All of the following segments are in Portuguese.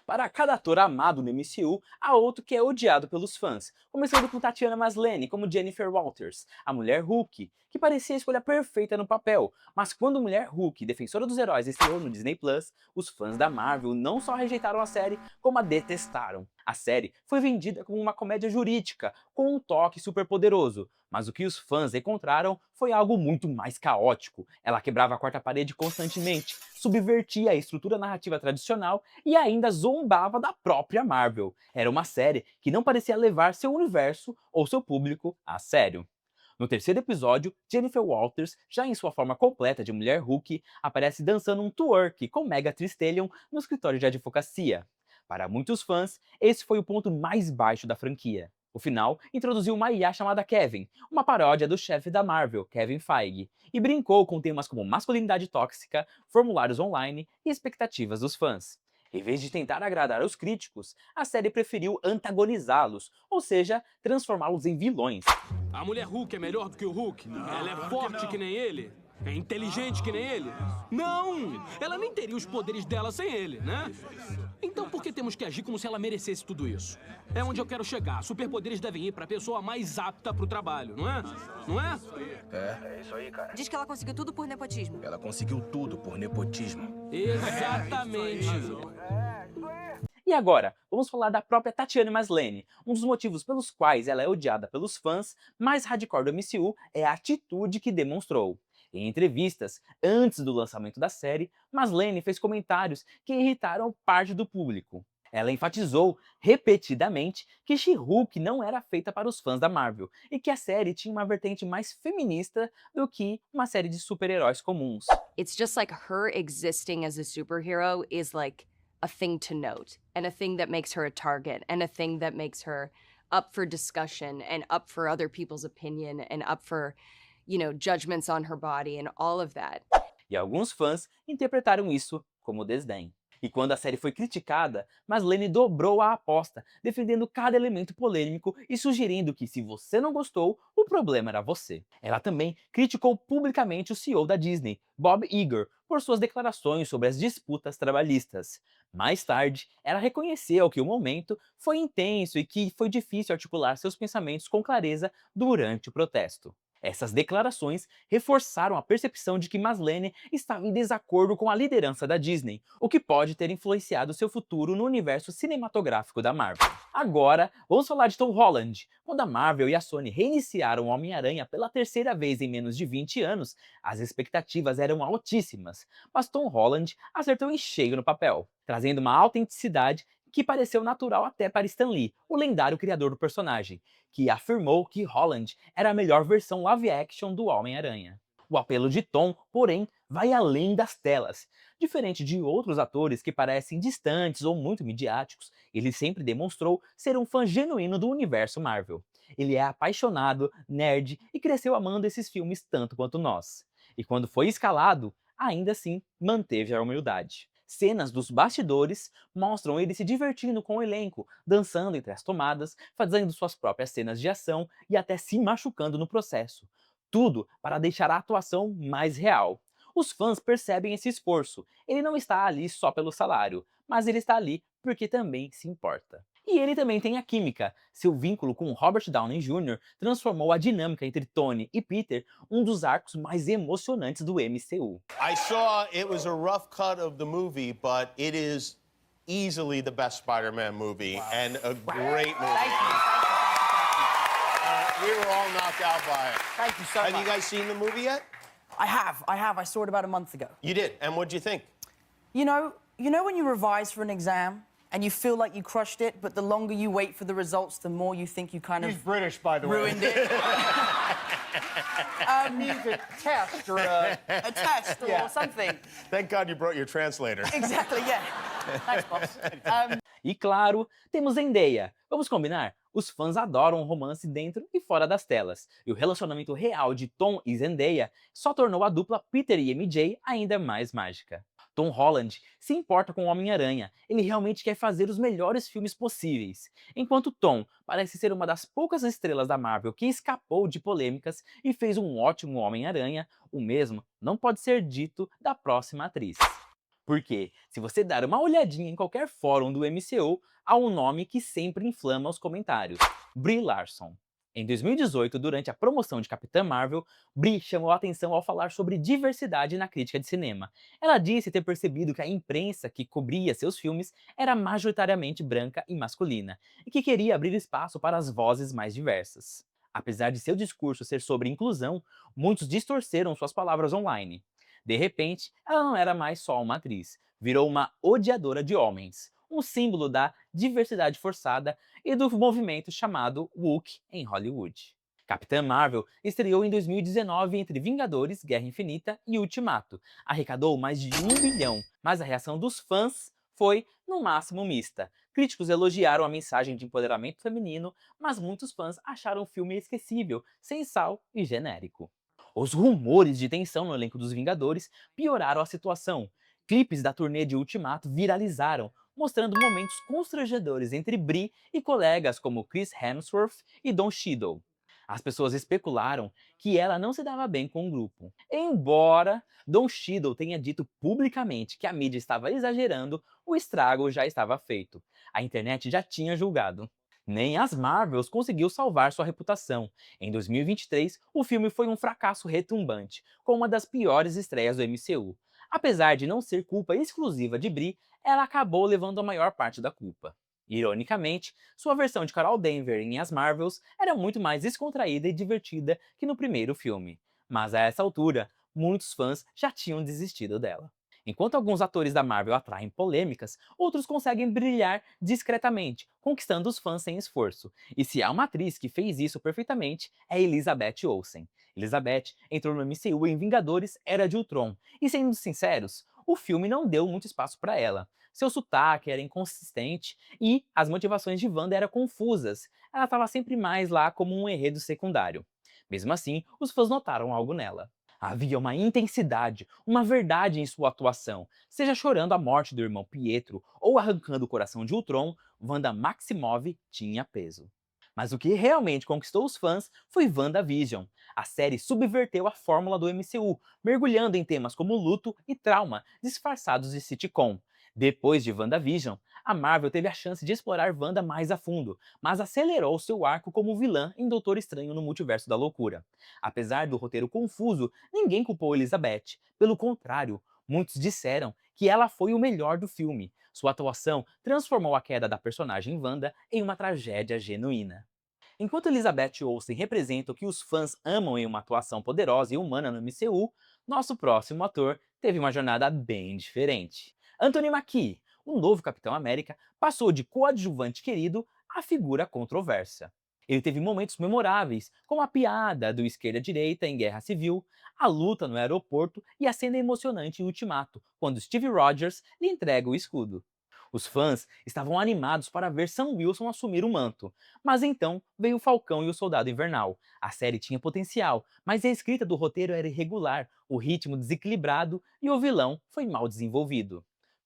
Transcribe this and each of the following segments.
Para cada ator amado no MCU, há outro que é odiado pelos fãs, começando com Tatiana Maslany como Jennifer Walters, a Mulher Hulk, que parecia a escolha perfeita no papel, mas quando Mulher Hulk, defensora dos heróis, estreou no Disney Plus, os fãs da Marvel não só rejeitaram a série, como a detestaram. A série foi vendida como uma comédia jurídica, com um toque superpoderoso, mas o que os fãs encontraram foi algo muito mais caótico. Ela quebrava a quarta parede constantemente, subvertia a estrutura narrativa tradicional e ainda zombava da própria Marvel. Era uma série que não parecia levar seu universo ou seu público a sério. No terceiro episódio, Jennifer Walters, já em sua forma completa de Mulher Hulk, aparece dançando um twerk com Mega Thee Stallion no escritório de advocacia. Para muitos fãs, esse foi o ponto mais baixo da franquia. O final introduziu uma IA chamada Kevin, uma paródia do chefe da Marvel, Kevin Feige, e brincou com temas como masculinidade tóxica, formulários online e expectativas dos fãs. Em vez de tentar agradar os críticos, a série preferiu antagonizá-los, ou seja, transformá-los em vilões. A mulher Hulk é melhor do que o Hulk? Ela é forte que nem ele? É inteligente que nem ele? Não! Ela nem teria os poderes dela sem ele, né? Então por que temos que agir como se ela merecesse tudo isso? É onde eu quero chegar. Superpoderes devem ir pra pessoa mais apta pro trabalho, não é? Não é? É isso aí, cara. Diz que ela conseguiu tudo por nepotismo. Ela conseguiu tudo por nepotismo. Exatamente. E agora, vamos falar da própria Tatiana Maslany. Um dos motivos pelos quais ela é odiada pelos fãs mais hardcore do MCU é a atitude que demonstrou. Em entrevistas, antes do lançamento da série, Maslany fez comentários que irritaram parte do público. Ela enfatizou repetidamente que She-Hulk não era feita para os fãs da Marvel e que a série tinha uma vertente mais feminista do que uma série de super-heróis comuns. It's just like her existing as a superhero is like a thing to note, and a thing that makes her a target, and a thing that makes her up for discussion and up for other people's opinion and up for, judgments on her body and all of that. E alguns fãs interpretaram isso como desdém. E quando a série foi criticada, Maslany dobrou a aposta, defendendo cada elemento polêmico e sugerindo que se você não gostou, o problema era você. Ela também criticou publicamente o CEO da Disney, Bob Iger, por suas declarações sobre as disputas trabalhistas. Mais tarde, ela reconheceu que o momento foi intenso e que foi difícil articular seus pensamentos com clareza durante o protesto. Essas declarações reforçaram a percepção de que Maslany estava em desacordo com a liderança da Disney, o que pode ter influenciado seu futuro no universo cinematográfico da Marvel. Agora, vamos falar de Tom Holland. Quando a Marvel e a Sony reiniciaram o Homem-Aranha pela terceira vez em menos de 20 anos, as expectativas eram altíssimas, mas Tom Holland acertou em cheio no papel, trazendo uma autenticidade que pareceu natural até para Stan Lee, o lendário criador do personagem, que afirmou que Holland era a melhor versão live action do Homem-Aranha. O apelo de Tom, porém, vai além das telas. Diferente de outros atores que parecem distantes ou muito midiáticos, ele sempre demonstrou ser um fã genuíno do universo Marvel. Ele é apaixonado, nerd e cresceu amando esses filmes tanto quanto nós. E quando foi escalado, ainda assim manteve a humildade. Cenas dos bastidores mostram ele se divertindo com o elenco, dançando entre as tomadas, fazendo suas próprias cenas de ação e até se machucando no processo. Tudo para deixar a atuação mais real. Os fãs percebem esse esforço. Ele não está ali só pelo salário, mas ele está ali porque também se importa. E ele também tem a química. Seu vínculo com Robert Downey Jr. transformou a dinâmica entre Tony e Peter um dos arcos mais emocionantes do MCU. I saw it was a rough cut of the movie, but it is easily the best Spider-Man movie and a great movie. We were all knocked out by it. Thank you so Have much. you guys seen the movie yet? I have. I saw it about a month ago. You did. And what'd you think? You know when you revise for an exam and you feel like you crushed it, but the longer you wait for the results, the more you think you kind of He's British, by the way. ruined it. Means a test or a... A test or something. Thank God you brought your translator. Exactly, yeah. Thanks, boss. E claro, temos Zendaya. Vamos combinar? Os fãs adoram um romance dentro e fora das telas, e o relacionamento real de Tom e Zendaya só tornou a dupla Peter e MJ ainda mais mágica. Tom Holland se importa com o Homem-Aranha, ele realmente quer fazer os melhores filmes possíveis. Enquanto Tom parece ser uma das poucas estrelas da Marvel que escapou de polêmicas e fez um ótimo Homem-Aranha, o mesmo não pode ser dito da próxima atriz. Porque, se você dar uma olhadinha em qualquer fórum do MCU, há um nome que sempre inflama os comentários: Brie Larson. Em 2018, durante a promoção de Capitã Marvel, Brie chamou a atenção ao falar sobre diversidade na crítica de cinema. Ela disse ter percebido que a imprensa que cobria seus filmes era majoritariamente branca e masculina, e que queria abrir espaço para as vozes mais diversas. Apesar de seu discurso ser sobre inclusão, muitos distorceram suas palavras online. De repente, ela não era mais só uma atriz, virou uma odiadora de homens, um símbolo da diversidade forçada e do movimento chamado Woke em Hollywood. Capitã Marvel estreou em 2019 entre Vingadores, Guerra Infinita e Ultimato. Arrecadou mais de 1 bilhão, mas a reação dos fãs foi, no máximo, mista. Críticos elogiaram a mensagem de empoderamento feminino, mas muitos fãs acharam o filme esquecível, sem sal e genérico. Os rumores de tensão no elenco dos Vingadores pioraram a situação. Clipes da turnê de Ultimato viralizaram, mostrando momentos constrangedores entre Brie e colegas como Chris Hemsworth e Don Cheadle. As pessoas especularam que ela não se dava bem com o grupo. Embora Don Cheadle tenha dito publicamente que a mídia estava exagerando, o estrago já estava feito. A internet já tinha julgado. Nem as Marvels conseguiu salvar sua reputação. Em 2023, o filme foi um fracasso retumbante, com uma das piores estreias do MCU. Apesar de não ser culpa exclusiva de Brie, ela acabou levando a maior parte da culpa. Ironicamente, sua versão de Carol Danvers em As Marvels era muito mais descontraída e divertida que no primeiro filme. Mas a essa altura, muitos fãs já tinham desistido dela. Enquanto alguns atores da Marvel atraem polêmicas, outros conseguem brilhar discretamente, conquistando os fãs sem esforço. E se há uma atriz que fez isso perfeitamente, é Elizabeth Olsen. Elizabeth entrou no MCU em Vingadores Era de Ultron, e sendo sinceros, o filme não deu muito espaço para ela. Seu sotaque era inconsistente e as motivações de Wanda eram confusas. Ela estava sempre mais lá como um enredo secundário. Mesmo assim, os fãs notaram algo nela. Havia uma intensidade, uma verdade em sua atuação. Seja chorando a morte do irmão Pietro ou arrancando o coração de Ultron, Wanda Maximoff tinha peso. Mas o que realmente conquistou os fãs foi WandaVision. A série subverteu a fórmula do MCU, mergulhando em temas como luto e trauma, disfarçados de sitcom. Depois de WandaVision, a Marvel teve a chance de explorar Wanda mais a fundo, mas acelerou seu arco como vilã em Doutor Estranho no Multiverso da Loucura. Apesar do roteiro confuso, ninguém culpou Elizabeth. Pelo contrário, muitos disseram que ela foi o melhor do filme. Sua atuação transformou a queda da personagem Wanda em uma tragédia genuína. Enquanto Elizabeth Olsen representa o que os fãs amam em uma atuação poderosa e humana no MCU, nosso próximo ator teve uma jornada bem diferente. Anthony Mackie, o novo Capitão América, passou de coadjuvante querido a figura controversa. Ele teve momentos memoráveis, como a piada do esquerda-direita em Guerra Civil, a luta no aeroporto e a cena emocionante em Ultimato, quando Steve Rogers lhe entrega o escudo. Os fãs estavam animados para ver Sam Wilson assumir o manto, mas então veio o Falcão e o Soldado Invernal. A série tinha potencial, mas a escrita do roteiro era irregular, o ritmo desequilibrado e o vilão foi mal desenvolvido.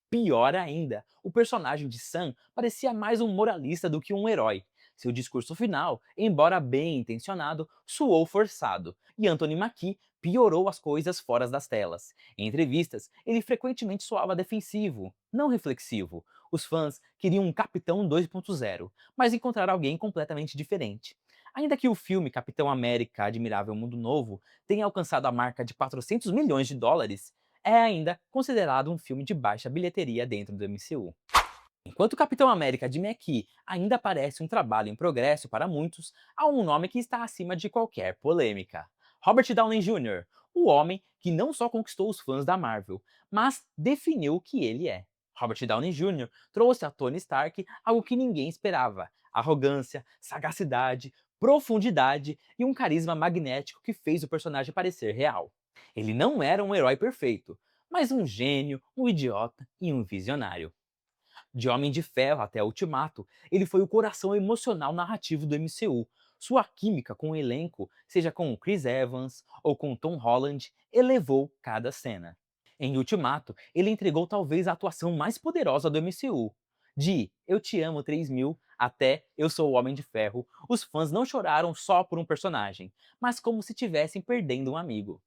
Pior ainda, o personagem de Sam parecia mais um moralista do que um herói. Seu discurso final, embora bem intencionado, soou forçado, e Anthony Mackie piorou as coisas fora das telas. Em entrevistas, ele frequentemente soava defensivo, não reflexivo. Os fãs queriam um Capitão 2.0, mas encontraram alguém completamente diferente. Ainda que o filme Capitão América Admirável Mundo Novo tenha alcançado a marca de 400 milhões de dólares, é ainda considerado um filme de baixa bilheteria dentro do MCU. Enquanto Capitão América de Mackie ainda parece um trabalho em progresso para muitos, há um nome que está acima de qualquer polêmica. Robert Downey Jr., o homem que não só conquistou os fãs da Marvel, mas definiu o que ele é. Robert Downey Jr. trouxe a Tony Stark algo que ninguém esperava: arrogância, sagacidade, profundidade e um carisma magnético que fez o personagem parecer real. Ele não era um herói perfeito, mas um gênio, um idiota e um visionário. De Homem de Ferro até Ultimato, ele foi o coração emocional narrativo do MCU. Sua química com o elenco, seja com Chris Evans ou com Tom Holland, elevou cada cena. Em Ultimato, ele entregou talvez a atuação mais poderosa do MCU. De Eu Te Amo 3000 até Eu Sou o Homem de Ferro, os fãs não choraram só por um personagem, mas como se estivessem perdendo um amigo.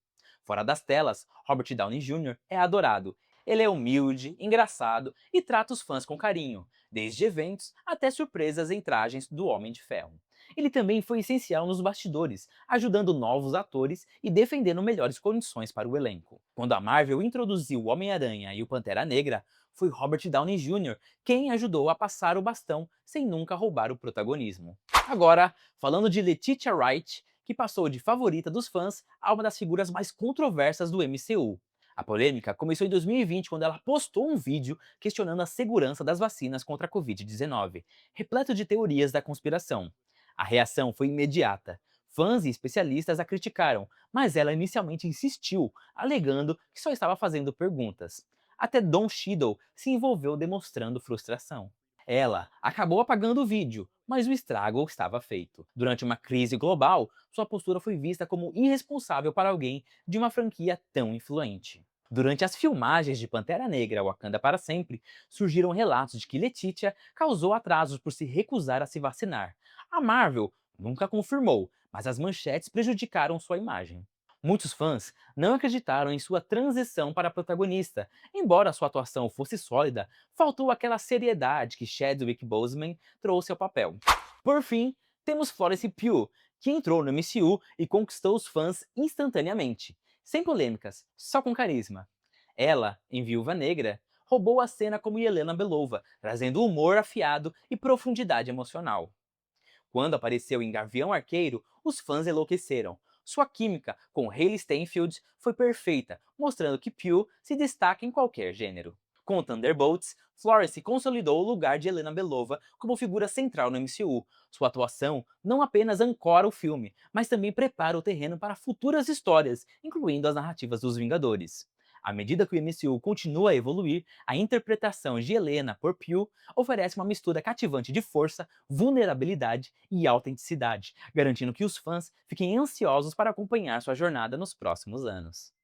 Fora das telas, Robert Downey Jr. é adorado. Ele é humilde, engraçado e trata os fãs com carinho, desde eventos até surpresas em trajes do Homem de Ferro. Ele também foi essencial nos bastidores, ajudando novos atores e defendendo melhores condições para o elenco. Quando a Marvel introduziu o Homem-Aranha e o Pantera Negra, foi Robert Downey Jr. quem ajudou a passar o bastão sem nunca roubar o protagonismo. Agora, falando de Letitia Wright, que passou de favorita dos fãs a uma das figuras mais controversas do MCU. A polêmica começou em 2020, quando ela postou um vídeo questionando a segurança das vacinas contra a Covid-19, repleto de teorias da conspiração. A reação foi imediata. Fãs e especialistas a criticaram, mas ela inicialmente insistiu, alegando que só estava fazendo perguntas. Até Don Cheadle se envolveu demonstrando frustração. Ela acabou apagando o vídeo, mas o estrago estava feito. Durante uma crise global, sua postura foi vista como irresponsável para alguém de uma franquia tão influente. Durante as filmagens de Pantera Negra Wakanda para Sempre, surgiram relatos de que Letitia causou atrasos por se recusar a se vacinar. A Marvel nunca confirmou, mas as manchetes prejudicaram sua imagem. Muitos fãs não acreditaram em sua transição para protagonista. Embora sua atuação fosse sólida, faltou aquela seriedade que Chadwick Boseman trouxe ao papel. Por fim, temos Florence Pugh, que entrou no MCU e conquistou os fãs instantaneamente. Sem polêmicas, só com carisma. Ela, em Viúva Negra, roubou a cena como Yelena Belova, trazendo humor afiado e profundidade emocional. Quando apareceu em Gavião Arqueiro, os fãs enlouqueceram. Sua química com Hailee Steinfeld foi perfeita, mostrando que Pugh se destaca em qualquer gênero. Com Thunderbolts, Florence consolidou o lugar de Helena Belova como figura central no MCU. Sua atuação não apenas ancora o filme, mas também prepara o terreno para futuras histórias, incluindo as narrativas dos Vingadores. À medida que o MCU continua a evoluir, a interpretação de Helena por Pugh oferece uma mistura cativante de força, vulnerabilidade e autenticidade, garantindo que os fãs fiquem ansiosos para acompanhar sua jornada nos próximos anos.